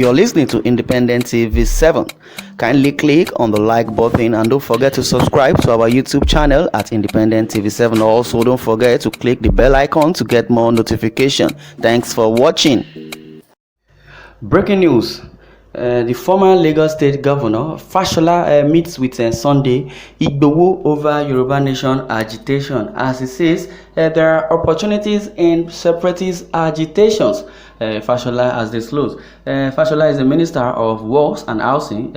You're listening to Independent TV 7. Kindly click on the like button and don't forget to subscribe to our YouTube channel at Independent TV 7. Also, don't forget to click the bell icon to get more notification. Thanks for watching. Breaking news. The former Lagos State Governor Fashola meets with Sunday Igboho over Yoruba Nation agitation. As he says, there are opportunities in separatist agitations. Fashola has disclosed. Fashola is the Minister of Works and Housing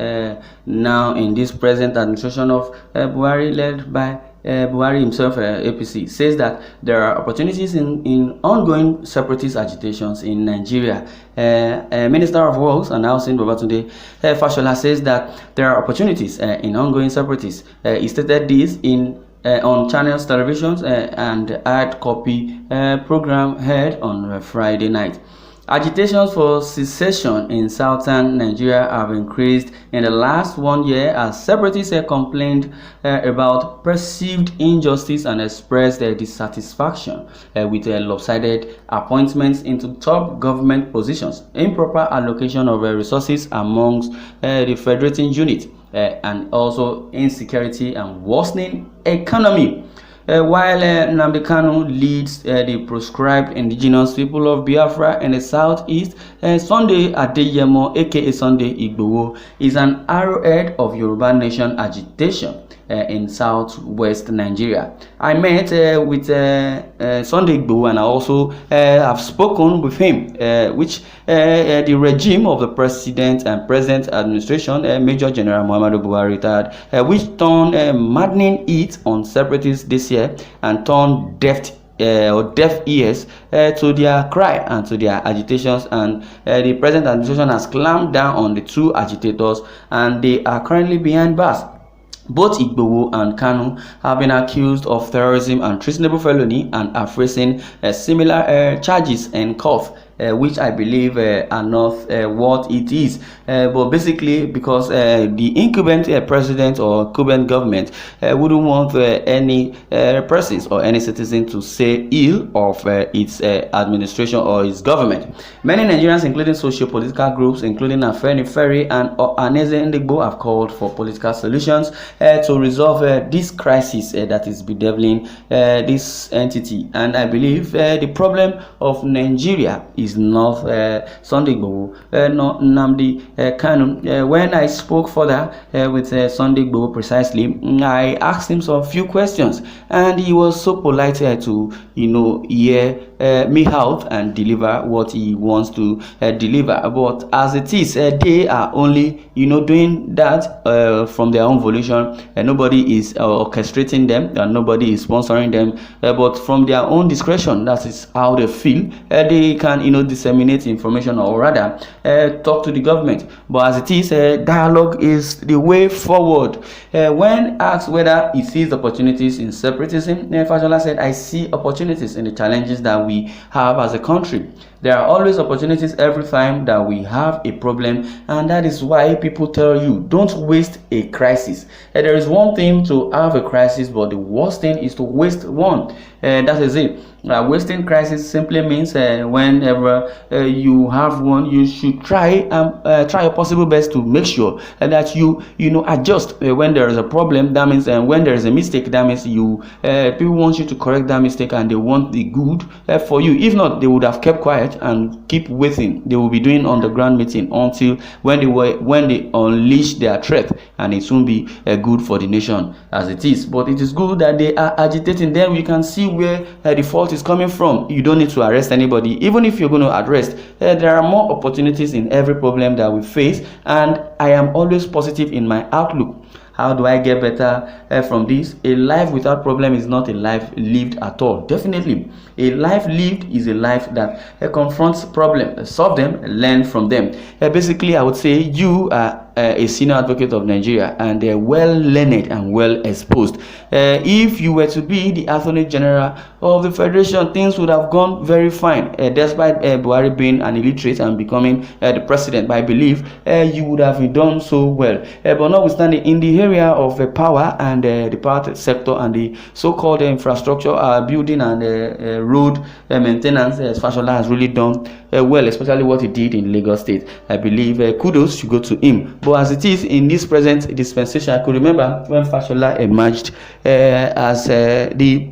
now in this present administration of Buhari, led by Buhari himself, APC, says that there are opportunities in ongoing separatist agitations in Nigeria. Minister of Works and Housing Babatunde Fashola says that there are opportunities in ongoing separatists. He stated this on Channels televisions and hard copy program heard on Friday night. Agitations for secession in southern Nigeria have increased in the last 1 year as separatists complained about perceived injustice and expressed their dissatisfaction with lopsided appointments into top government positions, improper allocation of resources amongst the federating unit, and also insecurity and worsening economy. While Nnamdi Kanu leads the proscribed indigenous people of Biafra in the southeast, Sunday Adeyemo, aka Sunday Igboho, is an arrowhead of Yoruba Nation agitation in southwest Nigeria. I met with Sunday Igboho, and I also have spoken with him, which the regime of the president and present administration, Major General Muhammadu Buhari retired, which turned maddening heat on separatists this year and turned deaf ears to their cry and to their agitations, and the present administration has clamped down on the two agitators and they are currently behind bars. Both Igboho and Kanu have been accused of terrorism and treasonable felony and are facing similar charges in court, which I believe are not what it is. But basically, because the incumbent president or incumbent government wouldn't want any persons or any citizen to say ill of its administration or its government. Many Nigerians, including socio-political groups, including Afenifere and Aneze Ndigbo, have called for political solutions to resolve this crisis that is bedeviling this entity. And I believe the problem of Nigeria is not Sunday Igboho, not Nnamdi Kanu. When I spoke further with Sunday Igboho precisely, I asked him some few questions, and he was so polite to hear me out and deliver what he wants to deliver. But as it is, they are only doing that from their own volition, and nobody is orchestrating them and nobody is sponsoring them, but from their own discretion. That is how they feel. They can disseminate information, or rather talk to the government. But as it is, dialogue is the way forward. When asked whether he sees opportunities in separatism, Fashola said, I see opportunities in the challenges that we have as a country. There are always opportunities every time that we have a problem, and that is why people tell you, don't waste a crisis. There is one thing to have a crisis, but the worst thing is to waste one. That is it. Wasting crisis simply means whenever you have one, you should try your possible best to make sure that you adjust when there is a problem. That means when there is a mistake, that means people want you to correct that mistake, and they want the good for you. If not, they would have kept quiet and keep waiting. They will be doing underground meeting until when they unleash their threat, and it won't be good for the nation as it is. But it is good that they are agitating. Then we can see where the fault is coming from. You don't need to arrest anybody. Even if you're going to arrest, there are more opportunities in every problem that we face, and I am always positive in my outlook. How do I get better from this? A life without problem is not a life lived at all. Definitely, a life lived is a life that confronts problems, solve them, learn from them. Basically, I would say you are a senior advocate of Nigeria, and they're well learned and well exposed. If you were to be the Attorney General of the Federation, things would have gone very fine. Despite Buhari being an illiterate and becoming the president, but I believe you would have done so well. But notwithstanding, in the area of power and the power sector and the so-called infrastructure building and road maintenance, Fashola has really done well, especially what he did in Lagos State. I believe kudos should go to him. But as it is in this present dispensation, I could remember when Fashola emerged as the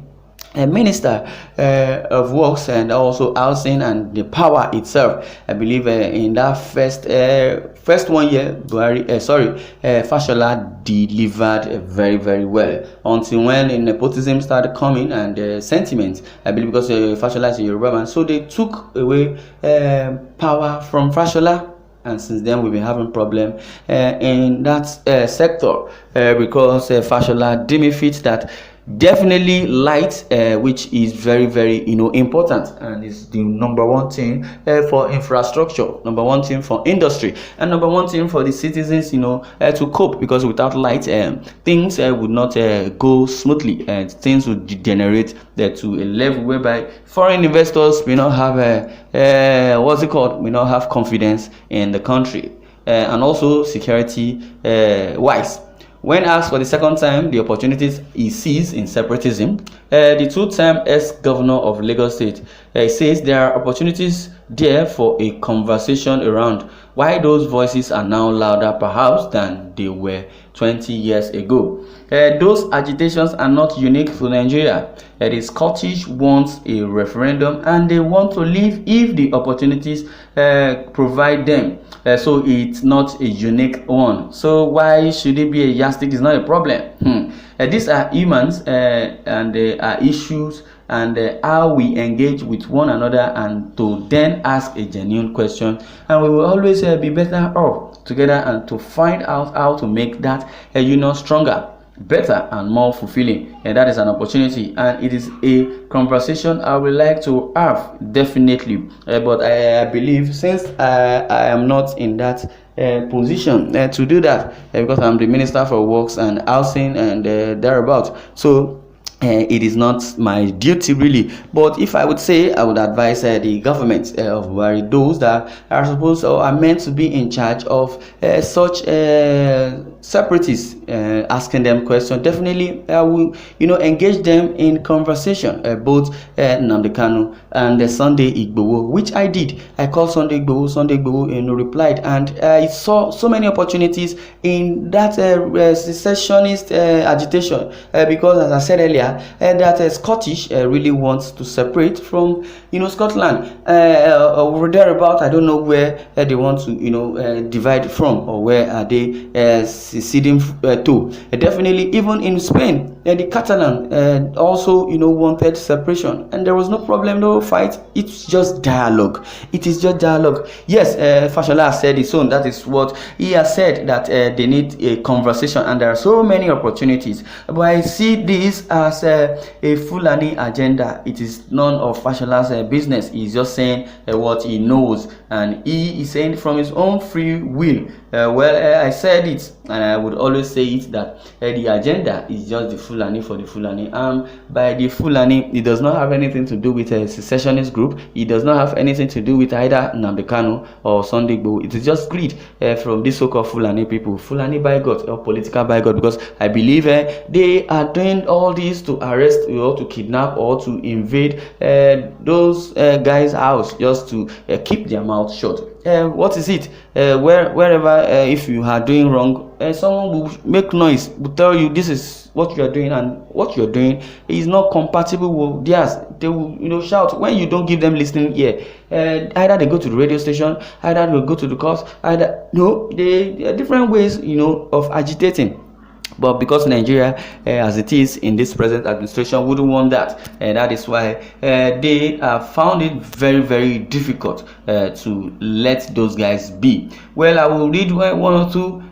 Minister of Works and also Housing and the Power itself. I believe in that first 1 year, Fashola delivered very, very well, until when nepotism started coming and sentiment. I believe because Fashola is a Yoruba man, so they took away power from Fashola. And since then we've been having problem in that sector because Fashola deemed it fit that definitely light, which is very, very important, and is the number one thing for infrastructure, number one thing for industry, and number one thing for the citizens to cope, because without light things would not go smoothly, and things would degenerate to a level whereby foreign investors may not have may not have confidence in the country, and also security wise. When asked for the second time the opportunities he sees in separatism, the two-time ex-governor of Lagos State says there are opportunities there for a conversation around why those voices are now louder perhaps than they were 20 years ago. Those agitations are not unique to Nigeria. The Scottish wants a referendum and they want to leave if the opportunities provide them. So it's not a unique one. So why should it be a yardstick? It's not a problem. These are humans and are issues, and how we engage with one another, and to then ask a genuine question, and we will always be better off together, and to find out how to make that union stronger, better, and more fulfilling. And that is an opportunity, and it is a conversation I would like to have, definitely. But I believe, since I am not in that position to do that, because I'm the Minister for Works and Housing and thereabout, so it is not my duty really. But if I would say, I would advise the government of Buhari, those that are supposed or are meant to be in charge of such separatists, asking them questions. Definitely I will engage them in conversation, both Nnamdi Kanu and Sunday Igboho, which I did. I called Sunday Igboho replied, and I saw so many opportunities in that secessionist agitation, because as I said earlier, that Scottish really wants to separate from Scotland, or thereabout. I don't know where they want to divide from, or where are they seceding to. Definitely even in Spain, the Catalan also wanted separation, and there was no problem, no fight. It's just dialogue. It is just dialogue. Yes, Fashola has said his own. That is what he has said, that they need a conversation, and there are so many opportunities. But I see this as a Fulani agenda. It is none of Fashola's business. He's just saying what he knows, and he is saying from his own free will. I said it, and I would always say it, that the agenda is just the Fulani for the Fulani. By the Fulani, it does not have anything to do with a secessionist group. It does not have anything to do with either Nnamdi Kanu or Sunday Igboho. It is just greed from these so-called Fulani people, Fulani by God or political by God, because I believe they are doing all this to arrest or to kidnap or to invade those guys' house, just to keep their mouth shut. What is it? Wherever if you are doing wrong, someone will make noise, will tell you this is what you are doing, and what you are doing is not compatible with theirs. They will shout when you don't give them listening ear. Either they go to the radio station, either they go to the courts, either there are different ways of agitating. But because Nigeria, as it is in this present administration, wouldn't want that, and that is why they have found it very, very difficult to let those guys be. Well, I will read one or two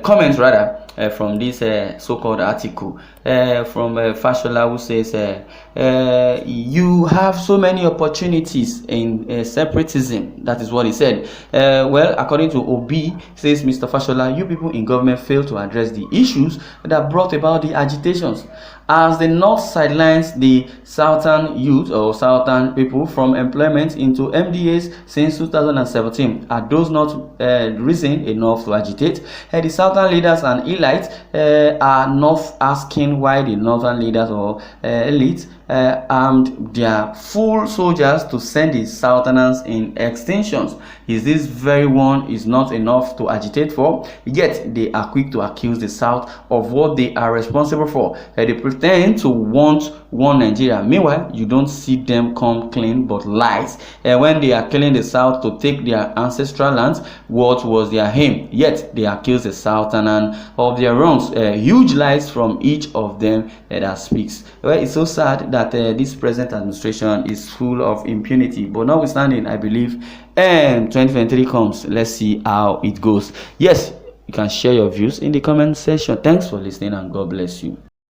comments rather from this so-called article from Fashola, who says you have so many opportunities in separatism. That is what he said. Well, according to Obi, says Mr. Fashola, you people in government fail to address the issues that brought about the agitations. As the North sidelines the Southern youth or Southern people from employment into MDAs since 2017, are those not reason enough to agitate? The Southern leaders and elites are not asking why the Northern leaders or elites armed their full soldiers to send the Southerners in extinctions. Is this very one is not enough to agitate for? Yet they are quick to accuse the South of what they are responsible for. They pretend to want one Nigeria. Meanwhile, you don't see them come clean but lies. When they are killing the South to take their ancestral lands, what was their aim? Yet they accuse the Southern of their wrongs. Huge lies from each of them that speaks. Well, it's so sad that this present administration is full of impunity. But notwithstanding, I believe 2023 comes. Let's see how it goes. Yes, you can share your views in the comment section. Thanks for listening and God bless you.